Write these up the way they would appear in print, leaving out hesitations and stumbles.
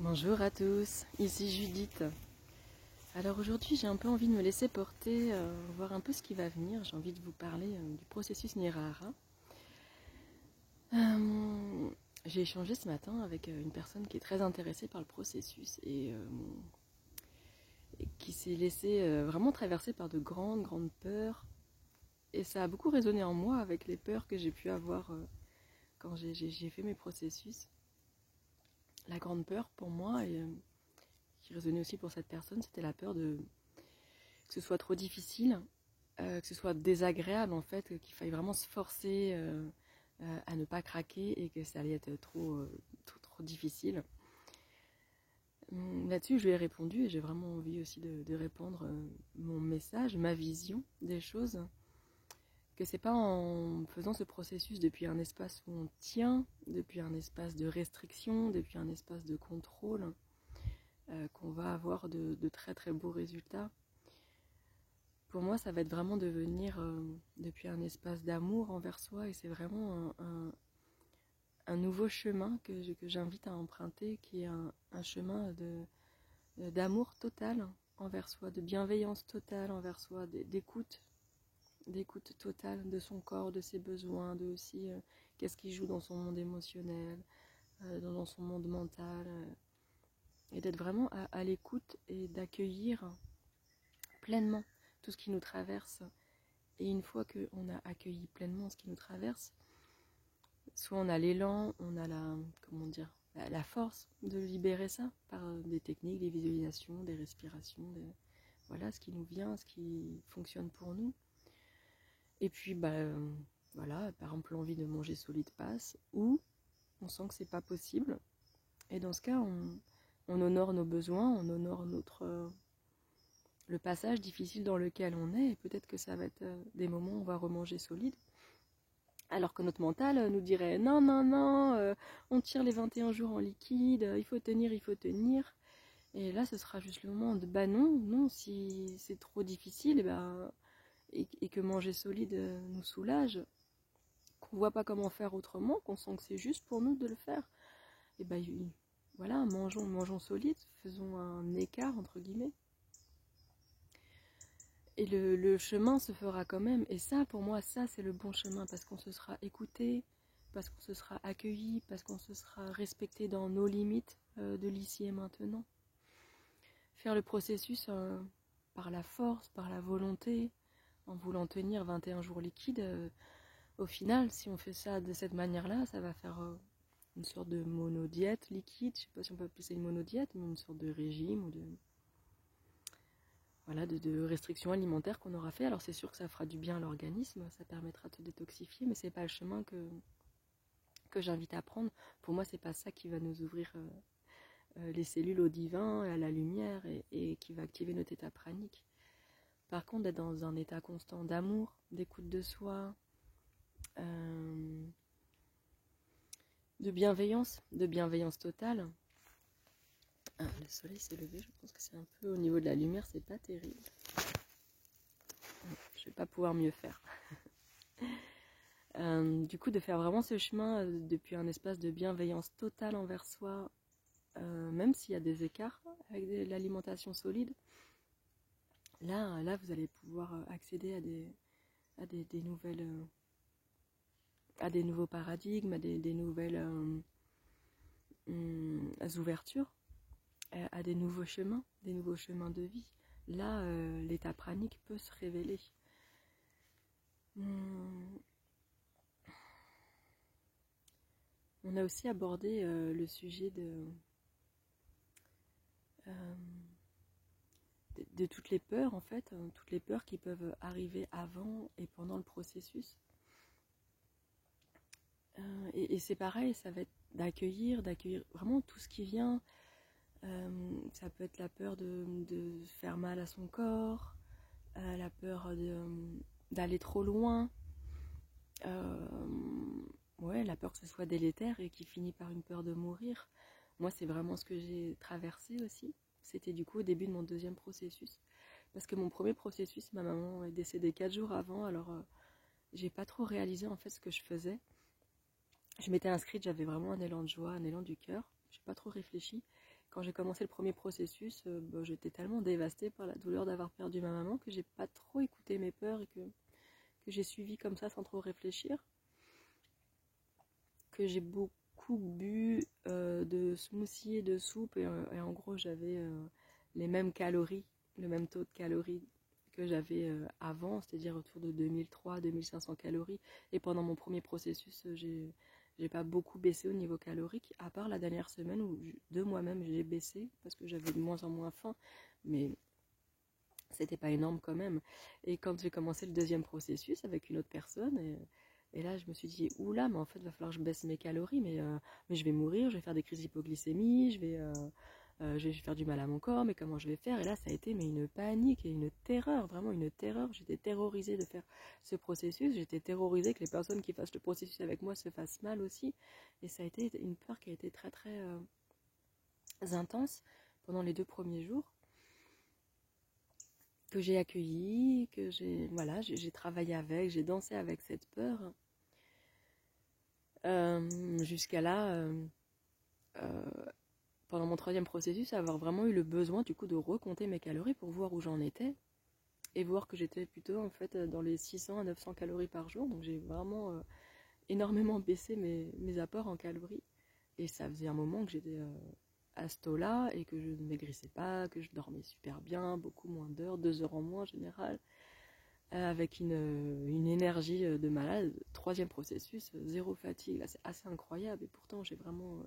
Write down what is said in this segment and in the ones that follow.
Bonjour à tous, ici Judith. Alors aujourd'hui j'ai un peu envie de me laisser porter, voir un peu ce qui va venir. J'ai envie de vous parler du processus Nirara. J'ai échangé ce matin avec une personne qui est très intéressée par le processus et qui s'est laissée vraiment traverser par de grandes peurs. Et ça a beaucoup résonné en moi avec les peurs que j'ai pu avoir quand j'ai fait mes processus. La grande peur pour moi, qui résonnait aussi pour cette personne, c'était la peur que ce soit trop difficile, que ce soit désagréable en fait, qu'il faille vraiment se forcer à ne pas craquer et que ça allait être trop difficile. Là-dessus, je lui ai répondu et j'ai vraiment envie aussi de répandre mon message, ma vision des choses, que c'est pas en faisant ce processus depuis un espace où on tient, depuis un espace de restriction, depuis un espace de contrôle, qu'on va avoir de très beaux résultats. Pour moi, ça va être vraiment de venir depuis un espace d'amour envers soi, et c'est vraiment un nouveau chemin que j'invite à emprunter, qui est un chemin d'amour total envers soi, de bienveillance totale envers soi, d'écoute totale de son corps, de ses besoins, de aussi qu'est-ce qui joue dans son monde émotionnel, dans son monde mental, et d'être vraiment à l'écoute et d'accueillir pleinement tout ce qui nous traverse. Et une fois qu'on a accueilli pleinement ce qui nous traverse, soit on a l'élan, on a la force de libérer ça par des techniques, des visualisations, des respirations, voilà ce qui nous vient, ce qui fonctionne pour nous. Et puis voilà, par exemple l'envie de manger solide passe, ou on sent que c'est pas possible. Et dans ce cas, on honore nos besoins, on honore le passage difficile dans lequel on est, et peut-être que ça va être des moments où on va remanger solide, alors que notre mental nous dirait non, on tire les 21 jours en liquide, il faut tenir. Et là, ce sera juste le moment de non, si c'est trop difficile, et que manger solide nous soulage, qu'on voit pas comment faire autrement, qu'on sent que c'est juste pour nous de le faire, et voilà, mangeons solide, faisons un écart entre guillemets. Et le chemin se fera quand même. Et ça, pour moi, ça c'est le bon chemin, parce qu'on se sera écouté, parce qu'on se sera accueilli, parce qu'on se sera respecté dans nos limites de l'ici et maintenant. Faire le processus par la force, par la volonté, en voulant tenir 21 jours liquides, au final, si on fait ça de cette manière-là, ça va faire une sorte de monodiète liquide. Je sais pas si on peut appeler ça une monodiète, mais une sorte de régime ou de restrictions alimentaires qu'on aura fait. Alors c'est sûr que ça fera du bien à l'organisme, ça permettra de te détoxifier, mais c'est pas le chemin que j'invite à prendre. Pour moi, c'est pas ça qui va nous ouvrir les cellules au divin, à la lumière, et qui va activer notre état pranique. Par contre, d'être dans un état constant d'amour, d'écoute de soi, de bienveillance totale. Le soleil s'est levé, je pense que c'est un peu au niveau de la lumière, c'est pas terrible. Je vais pas pouvoir mieux faire. Du coup, de faire vraiment ce chemin depuis un espace de bienveillance totale envers soi, même s'il y a des écarts avec l'alimentation solide, là vous allez pouvoir accéder à des nouvelles, à des nouveaux paradigmes, à des nouvelles ouvertures, à des nouveaux chemins de vie. Là, l'état pranique peut se révéler. On a aussi abordé le sujet de toutes les peurs, en fait, toutes les peurs qui peuvent arriver avant et pendant le processus. Et c'est pareil, ça va être d'accueillir vraiment tout ce qui vient. Ça peut être la peur de faire mal à son corps, la peur d'aller trop loin, la peur que ce soit délétère et qui finit par une peur de mourir. Moi, c'est vraiment ce que j'ai traversé aussi. C'était du coup au début de mon deuxième processus. Parce que mon premier processus, ma maman est décédée 4 jours avant, alors j'ai pas trop réalisé en fait ce que je faisais. Je m'étais inscrite, j'avais vraiment un élan de joie, un élan du cœur. J'ai pas trop réfléchi. quand j'ai commencé le premier processus, j'étais tellement dévastée par la douleur d'avoir perdu ma maman que j'ai pas trop écouté mes peurs et que j'ai suivi comme ça sans trop réfléchir. Que j'ai beaucoup bu de smoothies et de soupe et en gros j'avais les mêmes calories, le même taux de calories que j'avais avant, c'est-à-dire autour de 2300-2500 calories. Et pendant mon premier processus, j'ai pas beaucoup baissé au niveau calorique, à part la dernière semaine où de moi-même j'ai baissé parce que j'avais de moins en moins faim, mais c'était pas énorme quand même. Et quand j'ai commencé le deuxième processus avec une autre personne, et là je me suis dit, oula, mais en fait il va falloir que je baisse mes calories, mais je vais mourir, je vais faire des crises d'hypoglycémie, je vais faire du mal à mon corps, mais comment je vais faire? Et là ça a été mais une panique et une terreur, vraiment une terreur. J'étais terrorisée de faire ce processus, j'étais terrorisée que les personnes qui fassent le processus avec moi se fassent mal aussi. Et ça a été une peur qui a été très très intense pendant les 2 premiers jours, que j'ai accueilli, que j'ai travaillé avec, j'ai dansé avec cette peur, jusqu'à là, pendant mon troisième processus, avoir vraiment eu le besoin du coup de recompter mes calories pour voir où j'en étais et voir que j'étais plutôt en fait dans les 600 à 900 calories par jour. Donc j'ai vraiment énormément baissé mes apports en calories et ça faisait un moment que j'étais à ce taux-là et que je ne maigrissais pas, que je dormais super bien, beaucoup moins d'heures, 2 heures en moins en général, avec une énergie de malade. Troisième processus, zéro fatigue, là c'est assez incroyable et pourtant j'ai vraiment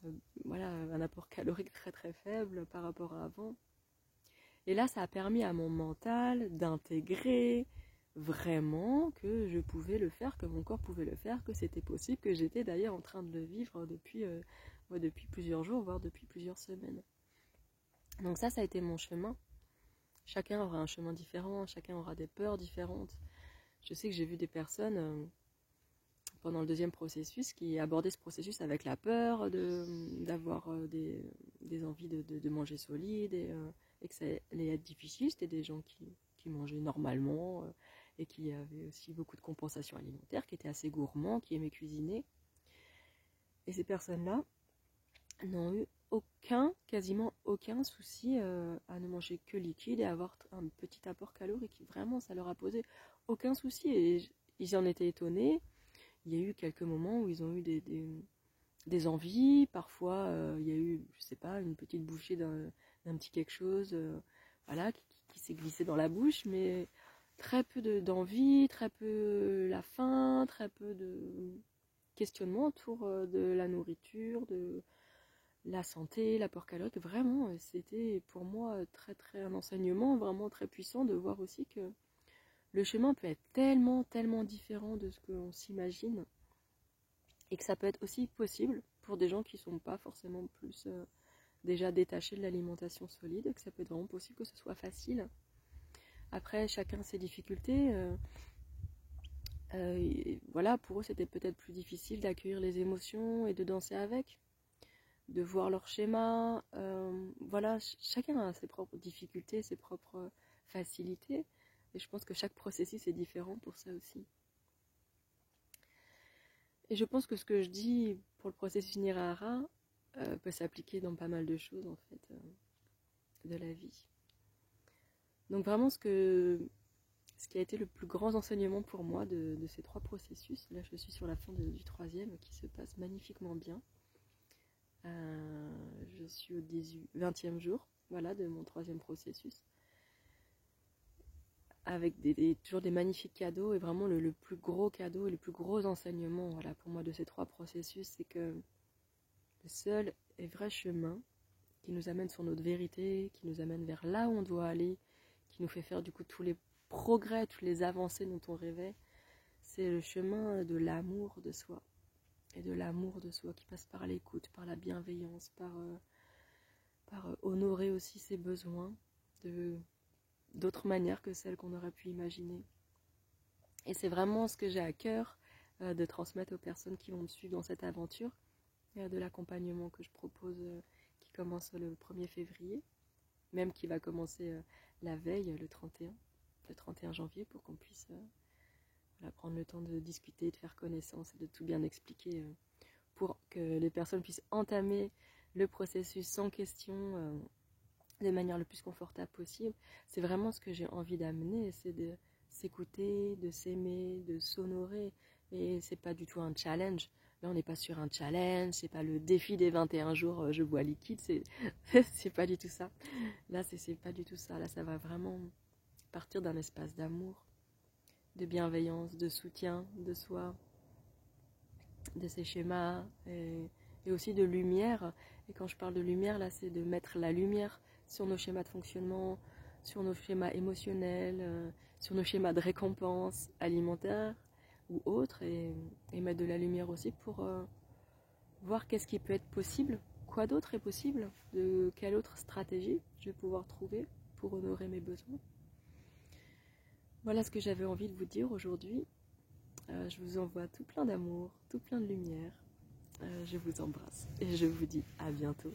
un apport calorique très très faible par rapport à avant. Et là ça a permis à mon mental d'intégrer vraiment que je pouvais le faire, que mon corps pouvait le faire, que c'était possible, que j'étais d'ailleurs en train de le vivre depuis plusieurs jours, voire depuis plusieurs semaines. Donc ça a été mon chemin. Chacun aura un chemin différent, chacun aura des peurs différentes. Je sais que j'ai vu des personnes pendant le deuxième processus qui abordaient ce processus avec la peur d'avoir des envies de manger solide et que ça allait être difficile. C'était des gens qui mangeaient normalement et qui avaient aussi beaucoup de compensation alimentaire, qui étaient assez gourmands, qui aimaient cuisiner. Et ces personnes-là n'ont eu quasiment aucun souci à ne manger que liquide et avoir un petit apport calorique. Vraiment, ça leur a posé aucun souci et ils en étaient étonnés. Il y a eu quelques moments où ils ont eu des envies. Parfois, il y a eu, je sais pas, une petite bouchée d'un petit quelque chose qui s'est glissé dans la bouche, mais très peu d'envie, très peu la faim, très peu de questionnement autour de la nourriture, de la santé, l'apport calorique. Vraiment, c'était pour moi très très un enseignement vraiment très puissant de voir aussi que le chemin peut être tellement tellement différent de ce qu'on s'imagine et que ça peut être aussi possible pour des gens qui ne sont pas forcément plus déjà détachés de l'alimentation solide, que ça peut être vraiment possible que ce soit facile. Après, chacun ses difficultés. Pour eux, c'était peut-être plus difficile d'accueillir les émotions et de danser avec, de voir leur schéma. Chacun a ses propres difficultés, ses propres facilités. Et je pense que chaque processus est différent pour ça aussi. Et je pense que ce que je dis pour le processus Nirahara peut s'appliquer dans pas mal de choses en fait de la vie. Donc vraiment ce qui a été le plus grand enseignement pour moi de ces 3 processus, là je suis sur la fin du 3e qui se passe magnifiquement bien. Je suis au 20e jour de mon 3e processus, avec toujours des magnifiques cadeaux, et vraiment le plus gros cadeau et le plus gros enseignement pour moi de ces 3 processus, c'est que le seul et vrai chemin qui nous amène sur notre vérité, qui nous amène vers là où on doit aller, qui nous fait faire du coup tous les progrès, toutes les avancées dont on rêvait, c'est le chemin de l'amour de soi. Et de l'amour de soi qui passe par l'écoute, par la bienveillance, par honorer aussi ses besoins d'autres manières que celles qu'on aurait pu imaginer. Et c'est vraiment ce que j'ai à cœur de transmettre aux personnes qui vont me suivre dans cette aventure, de l'accompagnement que je propose qui commence le 1er février, même qui va commencer la veille, le 31 janvier, pour qu'on puisse prendre le temps de discuter, de faire connaissance et de tout bien expliquer pour que les personnes puissent entamer le processus sans question, de manière le plus confortable possible. C'est vraiment ce que j'ai envie d'amener, c'est de s'écouter, de s'aimer, de s'honorer. Et c'est pas du tout un challenge. Là, on n'est pas sur un challenge, c'est pas le défi des 21 jours, je bois liquide, c'est c'est pas du tout ça. Là, c'est pas du tout ça. Là, ça va vraiment partir d'un espace d'amour, de bienveillance, de soutien de soi, de ses schémas et aussi de lumière. Et quand je parle de lumière, là, c'est de mettre la lumière sur nos schémas de fonctionnement, sur nos schémas émotionnels, sur nos schémas de récompense alimentaire ou autres, et mettre de la lumière aussi pour voir qu'est-ce qui peut être possible, quoi d'autre est possible, de quelle autre stratégie je vais pouvoir trouver pour honorer mes besoins. Voilà ce que j'avais envie de vous dire aujourd'hui. Je vous envoie tout plein d'amour, tout plein de lumière. Je vous embrasse et je vous dis à bientôt.